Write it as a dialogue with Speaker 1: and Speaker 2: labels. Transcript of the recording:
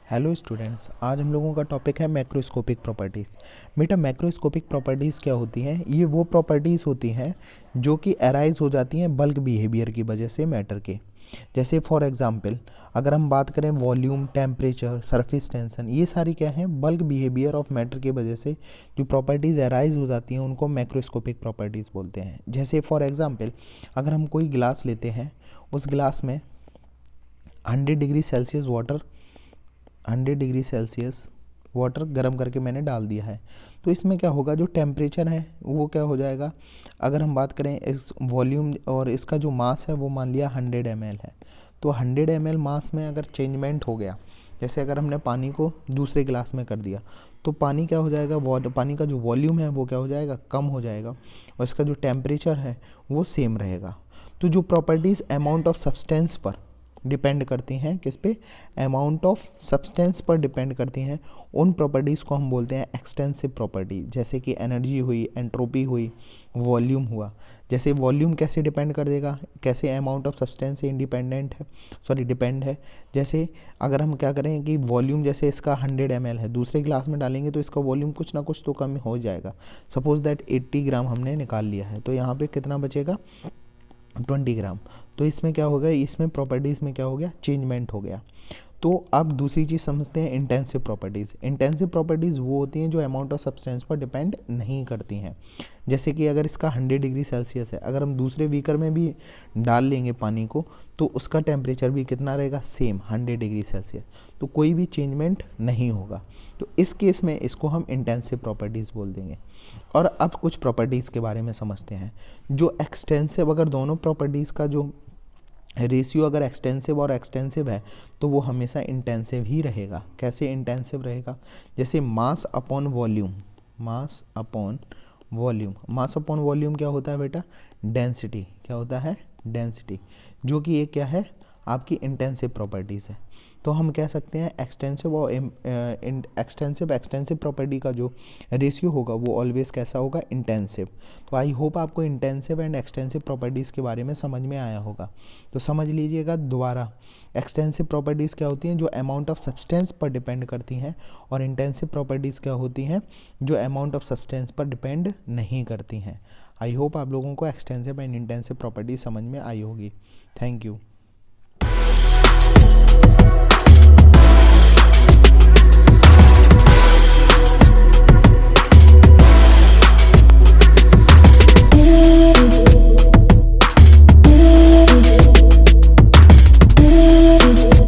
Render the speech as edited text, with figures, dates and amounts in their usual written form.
Speaker 1: Hello students, आज हम लोगों का टॉपिक है मैक्रोस्कोपिक प्रॉपर्टीज़। बेटा, मैक्रोस्कोपिक प्रॉपर्टीज़ क्या होती हैं? ये वो प्रॉपर्टीज़ होती हैं जो कि अराइज हो जाती हैं बल्क बिहेवियर की वजह से मैटर के। जैसे फॉर एग्जांपल अगर हम बात करें वॉल्यूम, टेम्परेचर, सरफेस टेंशन, ये सारी क्या हैं? बल्क बिहेवियर ऑफ मैटर की वजह से जो प्रॉपर्टीज़ अराइज हो जाती हैं उनको मैक्रोस्कोपिक प्रॉपर्टीज़ बोलते हैं। जैसे फॉर एग्जांपल अगर हम कोई गिलास लेते हैं, उस गिलास में 100 डिग्री सेल्सियस वाटर गर्म करके मैंने डाल दिया है। तो इसमें क्या होगा, जो टेम्परेचर है वो क्या हो जाएगा? अगर हम बात करें इस वॉल्यूम और इसका जो मास है वो मान लिया 100 ml है। तो 100 ml मास में अगर चेंजमेंट हो गया, जैसे अगर हमने पानी को दूसरे गिलास में कर दिया, तो पानी क्या हो जाएगा? पानी का जो वॉल्यूम है वो क्या हो जाएगा? कम हो जाएगा, और इसका जो टेम्परेचर है वो सेम रहेगा। तो जो प्रॉपर्टीज़ अमाउंट ऑफ सब्सटेंस पर डिपेंड करती हैं, किस पे? अमाउंट ऑफ सब्सटेंस पर डिपेंड करती हैं। उन प्रॉपर्टीज़ को हम बोलते हैं एक्सटेंसिव प्रॉपर्टी। जैसे कि एनर्जी हुई, एंट्रोपी हुई, वॉल्यूम हुआ। जैसे वॉल्यूम कैसे डिपेंड कर देगा, कैसे अमाउंट ऑफ सब्सटेंस से इंडिपेंडेंट है, सॉरी डिपेंड है। जैसे अगर हम क्या करें कि वॉल्यूम जैसे इसका 100 ml है, दूसरे ग्लास में डालेंगे तो इसका वॉल्यूम कुछ ना कुछ तो कम हो जाएगा। सपोज दैट 80 ग्राम हमने निकाल लिया है, तो यहाँ पे कितना बचेगा? 20 ग्राम। तो इसमें क्या होगा? इसमें प्रॉपर्टीज़ में क्या हो गया? चेंजमेंट हो गया। तो अब दूसरी चीज़ समझते हैं इंटेंसिव प्रॉपर्टीज़। इंटेंसिव प्रॉपर्टीज़ वो होती हैं जो अमाउंट ऑफ सब्सटेंस पर डिपेंड नहीं करती हैं। जैसे कि अगर इसका 100 डिग्री सेल्सियस है, अगर हम दूसरे बीकर में भी डाल लेंगे पानी को, तो उसका टेम्परेचर भी कितना रहेगा? Same 100 degree Celsius. तो कोई भी चेंजमेंट नहीं होगा। तो इस केस में इसको हम इंटेंसिव प्रॉपर्टीज़ बोल देंगे। और अब कुछ प्रॉपर्टीज़ के बारे में समझते हैं जो एक्सटेंसिव, अगर दोनों प्रॉपर्टीज़ का जो रेशियो अगर एक्सटेंसिव और एक्सटेंसिव है तो वो हमेशा इंटेंसिव ही रहेगा। कैसे इंटेंसिव रहेगा? जैसे mass upon volume, mass upon volume, mass upon volume क्या होता है बेटा? डेंसिटी। क्या होता है? डेंसिटी, जो कि ये क्या है? आपकी इंटेंसिव प्रॉपर्टीज़ है। तो हम कह सकते हैं एक्सटेंसिव और एक्सटेंसिव प्रॉपर्टी का जो रेशियो होगा वो ऑलवेज कैसा होगा? इंटेंसिव। तो आई होप आपको इंटेंसिव एंड एक्सटेंसिव प्रॉपर्टीज़ के बारे में समझ में आया होगा। तो समझ लीजिएगा दोबारा, एक्सटेंसिव प्रॉपर्टीज़ क्या होती हैं? जो अमाउंट ऑफ सब्सटेंस पर डिपेंड करती हैं। और इंटेंसिव प्रॉपर्टीज़ क्या होती हैं? जो अमाउंट ऑफ सब्सटेंस पर डिपेंड नहीं करती हैं। आई होप आप लोगों को एक्सटेंसिव एंड इंटेंसिव प्रॉपर्टीज़ समझ में आई होगी। Thank you.